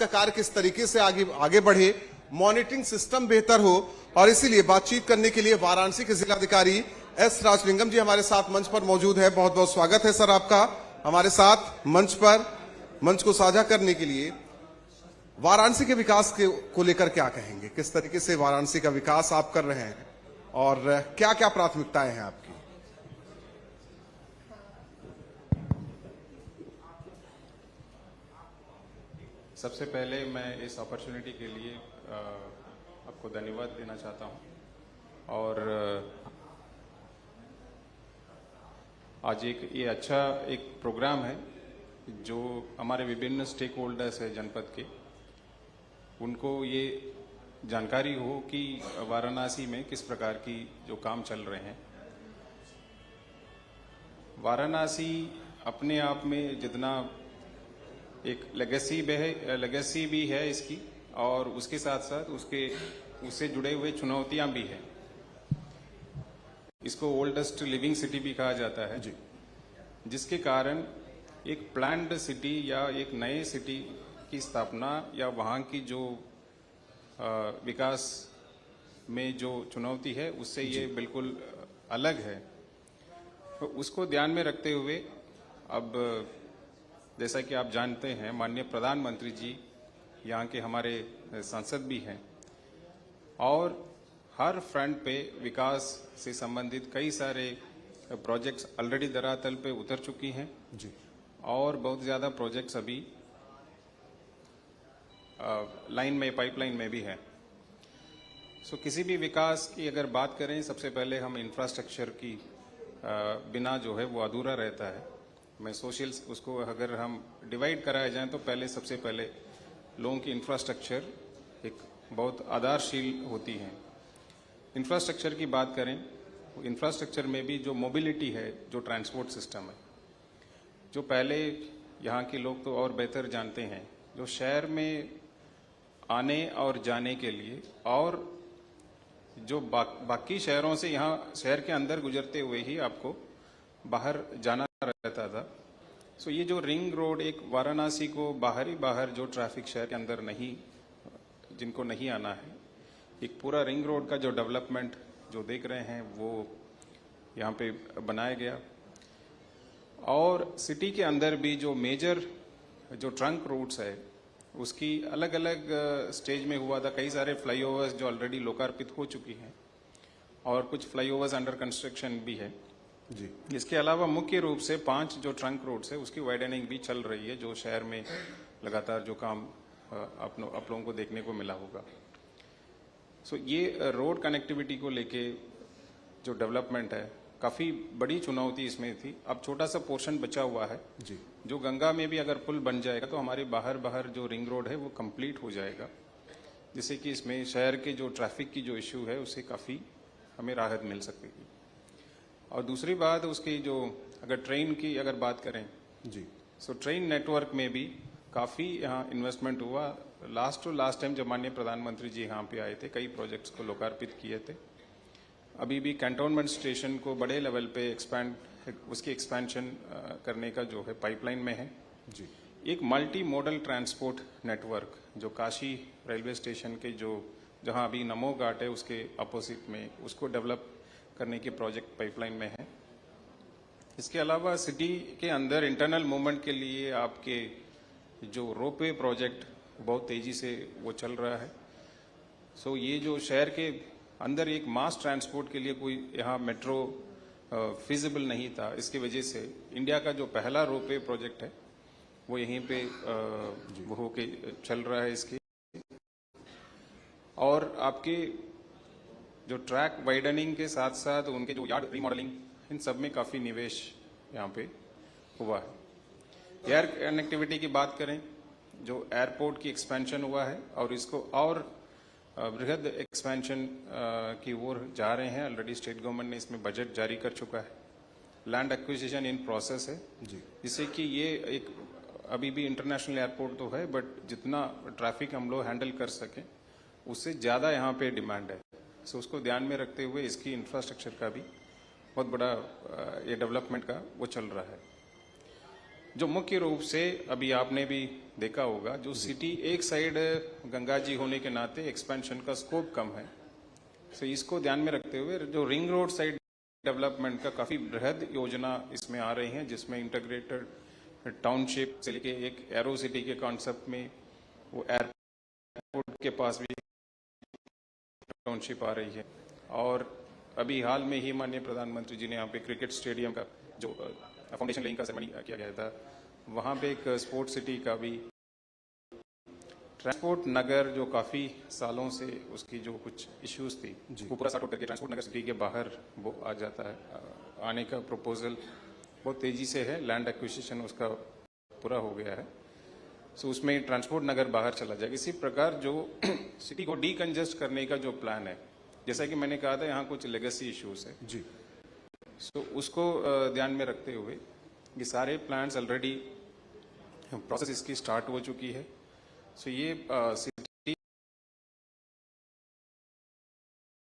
का कार्य किस तरीके से आगे बढ़े, मॉनिटरिंग सिस्टम बेहतर हो, और इसीलिए बातचीत करने के लिए वाराणसी के जिलाधिकारी एस राजलिंगम जी हमारे साथ मंच पर मौजूद है। बहुत बहुत स्वागत है सर आपका हमारे साथ मंच पर। मंच को साझा करने के लिए वाराणसी के विकास को लेकर क्या कहेंगे, किस तरीके से वाराणसी का विकास आप कर रहे हैं और क्या क्या प्राथमिकताएं हैं आपकी? सबसे पहले मैं इस अपॉर्चुनिटी के लिए आपको धन्यवाद देना चाहता हूं और आज ये अच्छा एक प्रोग्राम है जो हमारे विभिन्न स्टेक होल्डर्स है जनपद के, उनको ये जानकारी हो कि वाराणसी में किस प्रकार की जो काम चल रहे हैं। वाराणसी अपने आप में जितना एक लेगेसी भी है इसकी, और उसके साथ साथ उससे जुड़े हुए चुनौतियां भी हैं। इसको ओल्डेस्ट लिविंग सिटी भी कहा जाता है जी, जिसके कारण एक प्लान्ड सिटी या एक नए सिटी की स्थापना या वहां की जो विकास में जो चुनौती है उससे ये बिल्कुल अलग है। तो उसको ध्यान में रखते हुए अब जैसा कि आप जानते हैं माननीय प्रधानमंत्री जी यहाँ के हमारे सांसद भी हैं और हर फ्रंट पे विकास से संबंधित कई सारे प्रोजेक्ट्स ऑलरेडी धरातल पे उतर चुकी हैं जी, और बहुत ज्यादा प्रोजेक्ट्स अभी लाइन में पाइपलाइन में भी है। सो किसी भी विकास की अगर बात करें, सबसे पहले हम इंफ्रास्ट्रक्चर की बिना जो है वो अधूरा रहता है। मैं सोशल उसको अगर हम डिवाइड कराए जाएं तो पहले सबसे पहले लोगों की इंफ्रास्ट्रक्चर एक बहुत आधारशील होती है। इंफ्रास्ट्रक्चर की बात करें, इंफ्रास्ट्रक्चर में भी जो मोबिलिटी है, जो ट्रांसपोर्ट सिस्टम है, जो पहले यहाँ के लोग तो और बेहतर जानते हैं, जो शहर में आने और जाने के लिए और जो बाकी शहरों से यहाँ शहर के अंदर गुजरते हुए ही आपको बाहर जाना रहता था। सो ये जो रिंग रोड एक वाराणसी को बाहर जो ट्रैफिक शहर के अंदर नहीं, जिनको नहीं आना है, एक पूरा रिंग रोड का जो डेवलपमेंट जो देख रहे हैं वो यहाँ पे बनाया गया। और सिटी के अंदर भी जो मेजर जो ट्रंक रूट्स है उसकी अलग अलग स्टेज में हुआ था। कई सारे फ्लाईओवर्स जो ऑलरेडी लोकार्पित हो चुकी हैं और कुछ फ्लाईओवर्स अंडर कंस्ट्रक्शन भी है जी। इसके अलावा मुख्य रूप से 5 जो ट्रंक रोड्स है उसकी वाइडनिंग भी चल रही है, जो शहर में लगातार जो काम आप लोगों को देखने को मिला होगा। सो ये रोड कनेक्टिविटी को लेके जो डेवलपमेंट है, काफी बड़ी चुनौती इसमें थी। अब छोटा सा पोर्शन बचा हुआ है जी, जो गंगा में भी अगर पुल बन जाएगा तो हमारे बाहर जो रिंग रोड है वो कंप्लीट हो जाएगा, जिससे कि इसमें शहर के जो ट्रैफिक की जो इश्यू है उससे काफी हमें राहत मिल सकेगी। और दूसरी बात उसकी जो अगर ट्रेन की अगर बात करें जी, सो ट्रेन नेटवर्क में भी काफी यहाँ इन्वेस्टमेंट हुआ। लास्ट टाइम जब माननीय प्रधानमंत्री जी यहाँ पे आए थे, कई प्रोजेक्ट्स को लोकार्पित किए थे। अभी भी कैंटोनमेंट स्टेशन को बड़े लेवल पे उसकी एक्सपेंशन करने का जो है पाइपलाइन में है जी। एक मल्टी मॉडल ट्रांसपोर्ट नेटवर्क जो काशी रेलवे स्टेशन के जो जहां अभी नमो घाट है उसके अपोजिट में, उसको डेवलप करने के प्रोजेक्ट पाइपलाइन में है। इसके अलावा सिटी के अंदर इंटरनल मूवमेंट के लिए आपके जो रोपवे प्रोजेक्ट बहुत तेजी से वो चल रहा है। सो ये जो शहर के अंदर एक मास ट्रांसपोर्ट के लिए कोई यहाँ मेट्रो फिजिबल नहीं था, इसकी वजह से इंडिया का जो पहला रोपवे प्रोजेक्ट है वो यहीं पे वो होके चल रहा है इसकी। और आपके जो ट्रैक वाइडनिंग के साथ साथ उनके जो यार्ड रीमॉडलिंग, इन सब में काफी निवेश यहाँ पे हुआ है। एयर कनेक्टिविटी की बात करें, जो एयरपोर्ट की एक्सपेंशन हुआ है और इसको और बृहद एक्सपेंशन की ओर जा रहे हैं। ऑलरेडी स्टेट गवर्नमेंट ने इसमें बजट जारी कर चुका है। लैंड एक्विजिशन इन प्रोसेस है जी, जिससे कि ये एक अभी भी इंटरनेशनल एयरपोर्ट तो है, बट जितना ट्रैफिक हम लोग हैंडल कर सकें उससे ज्यादा यहाँ पे डिमांड है। सो उसको ध्यान में रखते हुए इसकी इंफ्रास्ट्रक्चर का भी बहुत बड़ा ये डेवलपमेंट का वो चल रहा है। जो मुख्य रूप से अभी आपने भी देखा होगा, जो सिटी एक साइड गंगा जी होने के नाते एक्सपेंशन का स्कोप कम है, तो इसको ध्यान में रखते हुए जो रिंग रोड साइड डेवलपमेंट का काफी बृहद योजना इसमें आ रही है, जिसमें इंटीग्रेटेड टाउनशिप से लेके एक एरो सिटी के कॉन्सेप्ट में वो एयरपोर्ट के पास भी टाउनशिप आ रही है। और अभी हाल में ही माननीय प्रधानमंत्री जी ने यहाँ पे क्रिकेट स्टेडियम का जो फाउंडेशन लेइंग का सेरेमनी किया गया था, वहाँ पे एक स्पोर्ट सिटी का भी ट्रांसपोर्ट नगर जो काफी सालों से उसकी जो कुछ इश्यूज थी वो पूरा सॉर्ट आउट करके ट्रांसपोर्ट नगर सिटी के बाहर वो आ जाता है। आने का प्रपोजल बहुत तेजी से है, लैंड एक्विजिशन उसका पूरा हो गया है, सो उसमें ट्रांसपोर्ट नगर बाहर चला जाएगा। इसी प्रकार जो सिटी को डीकंजेस्ट करने का जो प्लान है, जैसा कि मैंने कहा था यहाँ कुछ लेगेसी इश्यूज है जी, सो उसको ध्यान में रखते हुए ये सारे प्लान्स ऑलरेडी प्रोसेस इसकी स्टार्ट हो चुकी है। सो ये सिटी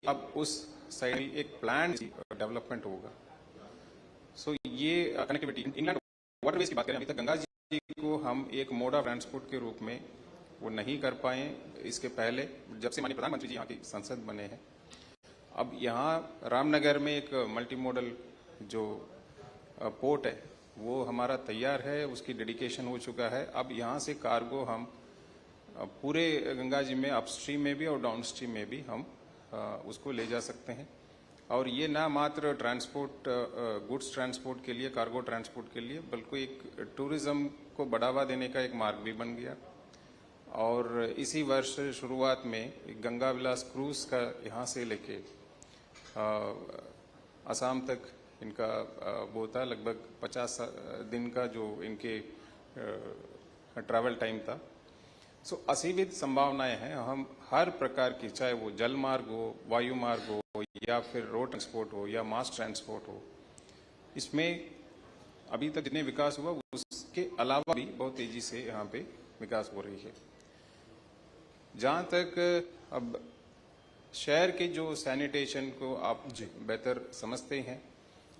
अब उस साइड एक प्लान डेवलपमेंट होगा। सो ये कनेक्टिविटी इंग्लैंड वाटरवेज की बात करें, अभी तक गंगा जी को हम एक मोड ऑफ ट्रांसपोर्ट के रूप में वो नहीं कर पाए इसके पहले, जब से माननीय प्रधानमंत्री जी यहाँ की संसद बने हैं। अब यहाँ रामनगर में एक मल्टी मॉडल जो पोर्ट है वो हमारा तैयार है, उसकी डेडिकेशन हो चुका है। अब यहाँ से कार्गो हम पूरे गंगा जी में अपस्ट्रीम में भी और डाउनस्ट्रीम में भी हम उसको ले जा सकते हैं। और ये ना मात्र ट्रांसपोर्ट गुड्स ट्रांसपोर्ट के लिए, कार्गो ट्रांसपोर्ट के लिए, बल्कि एक टूरिज्म को बढ़ावा देने का एक मार्ग भी बन गया। और इसी वर्ष शुरुआत में गंगा विलास क्रूज का यहाँ से लेके असम तक इनका वो था, लगभग 50 दिन का जो इनके ट्रैवल टाइम था। सो असीमित संभावनाएं हैं। हम हर प्रकार की, चाहे वो जल मार्ग हो, वायु मार्ग हो, या फिर रोड ट्रांसपोर्ट हो या मास ट्रांसपोर्ट हो, इसमें अभी तक जितने विकास हुआ उसके अलावा भी बहुत तेजी से यहाँ पे विकास हो रही है। जहाँ तक अब शहर के जो सैनिटेशन को आप बेहतर समझते हैं,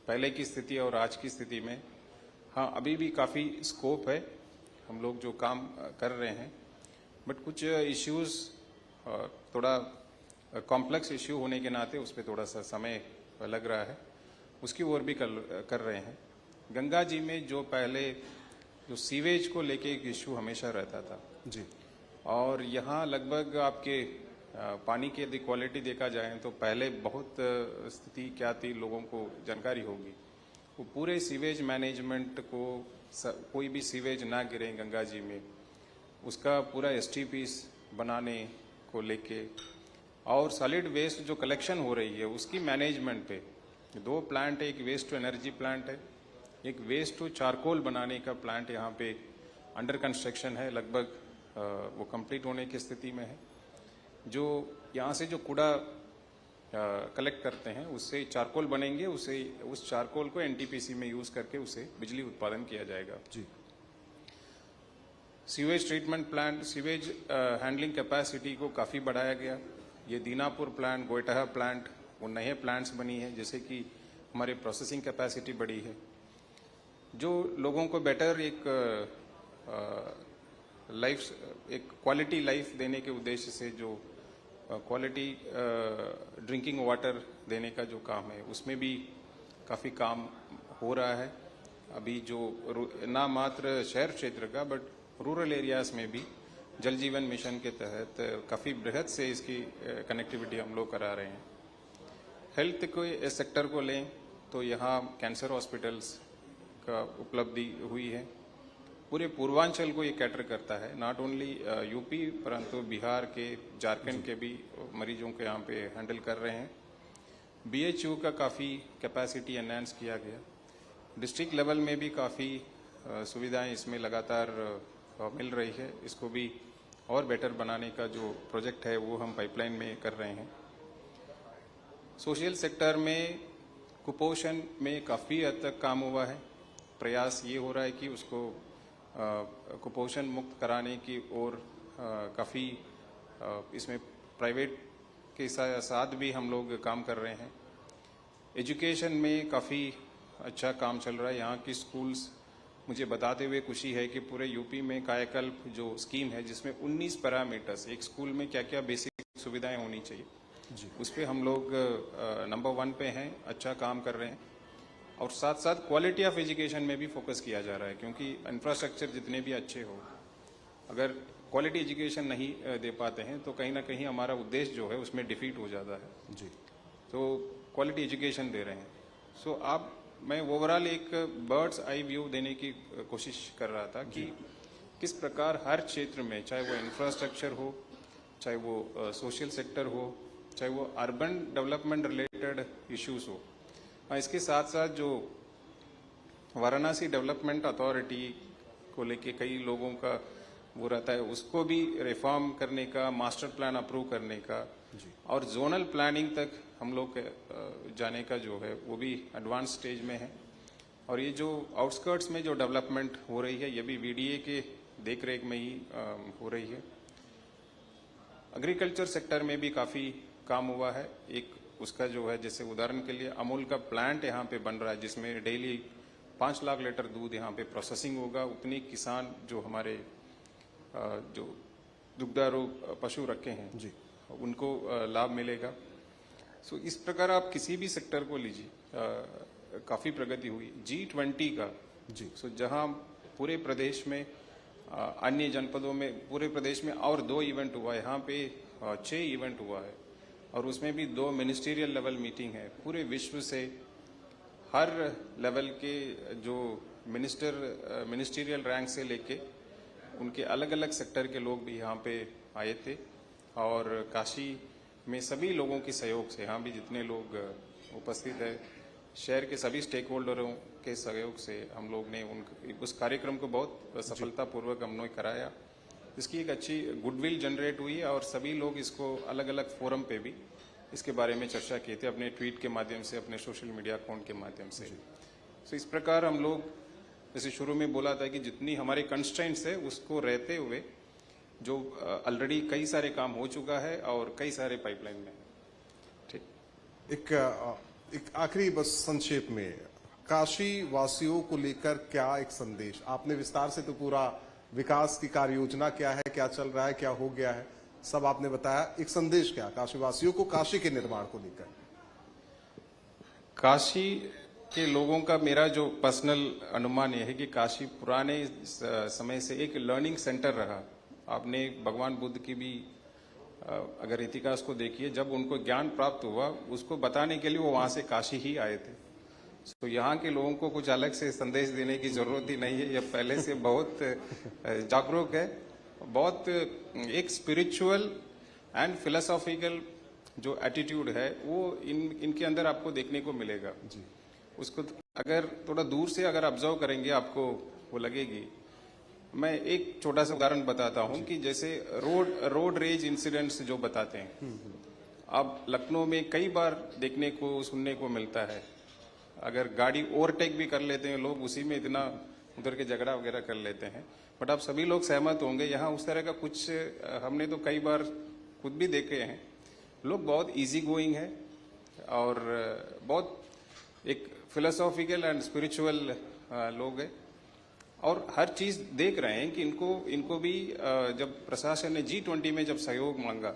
पहले की स्थिति और आज की स्थिति में, हाँ अभी भी काफ़ी स्कोप है, हम लोग जो काम कर रहे हैं, बट कुछ इश्यूज थोड़ा कॉम्प्लेक्स इश्यू होने के नाते उस पर थोड़ा सा समय लग रहा है, उसकी ओर भी कर रहे हैं। गंगा जी में जो पहले जो सीवेज को लेके एक इश्यू हमेशा रहता था जी, और यहाँ लगभग आपके पानी की यदि क्वालिटी देखा जाए तो पहले बहुत स्थिति क्या थी लोगों को जानकारी होगी। वो पूरे सीवेज मैनेजमेंट को कोई भी सीवेज ना गिरे गंगा जी में, उसका पूरा STPs बनाने को लेके, और सॉलिड वेस्ट जो कलेक्शन हो रही है उसकी मैनेजमेंट पे 2 प्लांट है, एक वेस्ट टू एनर्जी प्लांट है, एक वेस्ट टू चारकोल बनाने का प्लांट यहाँ पे अंडर कंस्ट्रक्शन है, लगभग वो कंप्लीट होने की स्थिति में है। जो यहाँ से जो कूड़ा कलेक्ट करते हैं उससे चारकोल बनेंगे, उस चारकोल को NTPC में यूज करके उसे बिजली उत्पादन किया जाएगा जी। Sewage treatment plant, sewage handling capacity को काफ़ी बढ़ाया गया। ये दीनापुर प्लांट, गोइटहा प्लांट, वो नए प्लांट्स बनी है, जैसे कि हमारे प्रोसेसिंग कैपेसिटी बढ़ी है, जो लोगों को बेटर एक लाइफ, एक क्वालिटी लाइफ देने के उद्देश्य से जो क्वालिटी ड्रिंकिंग वाटर देने का जो काम है उसमें भी काफ़ी काम हो रहा है। अभी जो ना मात्र शहर क्षेत्र का बट रूरल एरियाज में भी जल जीवन मिशन के तहत काफ़ी बृहद से इसकी कनेक्टिविटी हम लोग करा रहे हैं। हेल्थ के सेक्टर को लें तो यहाँ कैंसर हॉस्पिटल्स का उपलब्धि हुई है। पूरे पूर्वांचल को ये कैटर करता है, नॉट ओनली यूपी परंतु बिहार के, झारखंड के भी मरीजों के यहाँ पे हैंडल कर रहे हैं। BHU का काफ़ी कैपेसिटी एनहांस किया गया। डिस्ट्रिक्ट लेवल में भी काफ़ी सुविधाएं इसमें लगातार मिल रही है। इसको भी और बेटर बनाने का जो प्रोजेक्ट है वो हम पाइपलाइन में कर रहे हैं। सोशल सेक्टर में कुपोषण में काफ़ी हद तक काम हुआ है। प्रयास ये हो रहा है कि उसको कुपोषण मुक्त कराने की ओर काफ़ी इसमें प्राइवेट के साथ भी हम लोग काम कर रहे हैं। एजुकेशन में काफ़ी अच्छा काम चल रहा है। यहाँ की स्कूल्स मुझे बताते हुए खुशी है कि पूरे यूपी में कायाकल्प जो स्कीम है जिसमें 19 पैरामीटर्स, एक स्कूल में क्या क्या बेसिक सुविधाएं होनी चाहिए जी, उस पर हम लोग नंबर 1 पे हैं, अच्छा काम कर रहे हैं। और साथ साथ क्वालिटी ऑफ एजुकेशन में भी फोकस किया जा रहा है, क्योंकि इंफ्रास्ट्रक्चर जितने भी अच्छे हो, अगर क्वालिटी एजुकेशन नहीं दे पाते हैं तो कहीं ना कहीं हमारा उद्देश्य जो है उसमें डिफीट हो जाता है जी। तो क्वालिटी एजुकेशन दे रहे हैं। सो मैं ओवरऑल एक बर्ड्स आई व्यू देने की कोशिश कर रहा था कि किस प्रकार हर क्षेत्र में, चाहे वो इंफ्रास्ट्रक्चर हो, चाहे वो सोशल सेक्टर हो, चाहे वो अर्बन डेवलपमेंट रिलेटेड इश्यूज हो, इसके साथ साथ जो वाराणसी डेवलपमेंट अथॉरिटी को लेके कई लोगों का वो रहता है, उसको भी रिफॉर्म करने का, मास्टर प्लान अप्रूव करने का और जोनल प्लानिंग तक हम लोग जाने का जो है वो भी एडवांस स्टेज में है। और ये जो आउटस्कर्ट्स में जो डेवलपमेंट हो रही है ये भी वीडीए के देखरेख में ही हो रही है। एग्रीकल्चर सेक्टर में भी काफ़ी काम हुआ है। एक उसका जो है, जैसे उदाहरण के लिए अमूल का प्लांट यहाँ पे बन रहा है जिसमें डेली 5 लाख लीटर दूध यहाँ पे प्रोसेसिंग होगा। उतनी किसान जो हमारे जो दुग्धारू पशु रखे हैं जी, उनको लाभ मिलेगा। सो इस प्रकार आप किसी भी सेक्टर को लीजिए, काफ़ी प्रगति हुई। G20 का जी, सो जहाँ पूरे प्रदेश में, अन्य जनपदों में पूरे प्रदेश में और 2 इवेंट हुआ है, यहाँ पे 6 इवेंट हुआ है और उसमें भी 2 मिनिस्ट्रियल लेवल मीटिंग है। पूरे विश्व से हर लेवल के जो मिनिस्ट्रियल रैंक से लेके उनके अलग अलग सेक्टर के लोग भी यहाँ पे आए थे। और काशी में सभी लोगों के सहयोग से, यहाँ भी जितने लोग उपस्थित है, शहर के सभी स्टेक होल्डरों के सहयोग से हम लोग ने उस कार्यक्रम को बहुत सफलतापूर्वक हमने कराया। इसकी एक अच्छी गुडविल जनरेट हुई और सभी लोग इसको अलग अलग फोरम पे भी इसके बारे में चर्चा किए थे, अपने ट्वीट के माध्यम से, अपने सोशल मीडिया अकाउंट के माध्यम से। तो इस प्रकार हम लोग, जैसे शुरू में बोला था कि जितनी हमारे कंस्ट्रेंट्स है उसको रहते हुए जो ऑलरेडी कई सारे काम हो चुका है और कई सारे पाइपलाइन में। ठीक, एक आखिरी बस संक्षेप में, काशी वासियों को लेकर क्या एक संदेश? आपने विस्तार से तो पूरा विकास की कार्य योजना क्या है, क्या चल रहा है, क्या हो गया है, सब आपने बताया। एक संदेश क्या काशी वासियों को, काशी के निर्माण को लेकर? काशी के लोगों का मेरा जो पर्सनल अनुमान यह है कि काशी पुराने समय से एक लर्निंग सेंटर रहा। आपने भगवान बुद्ध की भी अगर इतिहास को देखिए, जब उनको ज्ञान प्राप्त हुआ उसको बताने के लिए वो वहां से काशी ही आए थे। तो यहाँ के लोगों को कुछ अलग से संदेश देने की जरूरत ही नहीं है, यह पहले से बहुत जागरूक है। बहुत एक स्पिरिचुअल एंड फिलोसॉफिकल जो एटीट्यूड है वो इनके अंदर आपको देखने को मिलेगा जी। उसको अगर थोड़ा दूर से अगर ऑब्जर्व करेंगे आपको वो लगेगी। मैं एक छोटा सा उदाहरण बताता हूँ कि जैसे रोड रेज इंसिडेंट्स जो बताते हैं, अब लखनऊ में कई बार देखने को सुनने को मिलता है। अगर गाड़ी ओवरटेक भी कर लेते हैं लोग, उसी में इतना उधर के झगड़ा वगैरह कर लेते हैं। बट आप सभी लोग सहमत होंगे, यहाँ उस तरह का कुछ हमने तो कई बार खुद भी देखे हैं। लोग बहुत इजी गोइंग है और बहुत एक फिलोसॉफिकल एंड स्पिरिचुअल लोग हैं और हर चीज देख रहे हैं कि इनको भी जब प्रशासन ने G20 में जब सहयोग मांगा,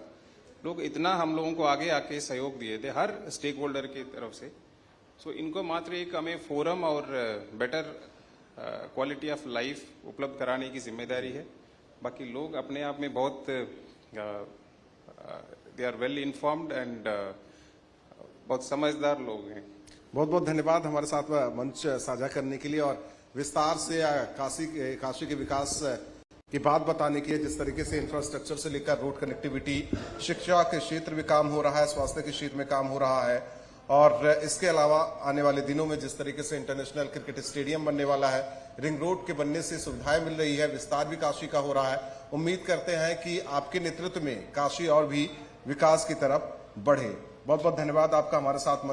लोग इतना हम लोगों को आगे आके सहयोग दिए थे हर स्टेक होल्डर की तरफ से। सो इनको मात्र एक हमें फोरम और बेटर क्वालिटी ऑफ लाइफ उपलब्ध कराने की जिम्मेदारी है। बाकी लोग अपने आप में बहुत they are well informed and बहुत समझदार लोग हैं। बहुत बहुत धन्यवाद हमारे साथ मंच साझा करने के लिए और विस्तार से काशी के विकास की बात बताने के लिए। जिस तरीके से इंफ्रास्ट्रक्चर से लेकर रोड कनेक्टिविटी, शिक्षा के क्षेत्र में काम हो रहा है, स्वास्थ्य के क्षेत्र में काम हो रहा है और इसके अलावा आने वाले दिनों में जिस तरीके से इंटरनेशनल क्रिकेट स्टेडियम बनने वाला है, रिंग रोड के बनने से सुविधाएं मिल रही है, विस्तार भी काशी का हो रहा है। उम्मीद करते हैं कि आपके नेतृत्व में काशी और भी विकास की तरफ बढ़े। बहुत बहुत धन्यवाद आपका हमारे साथ मंच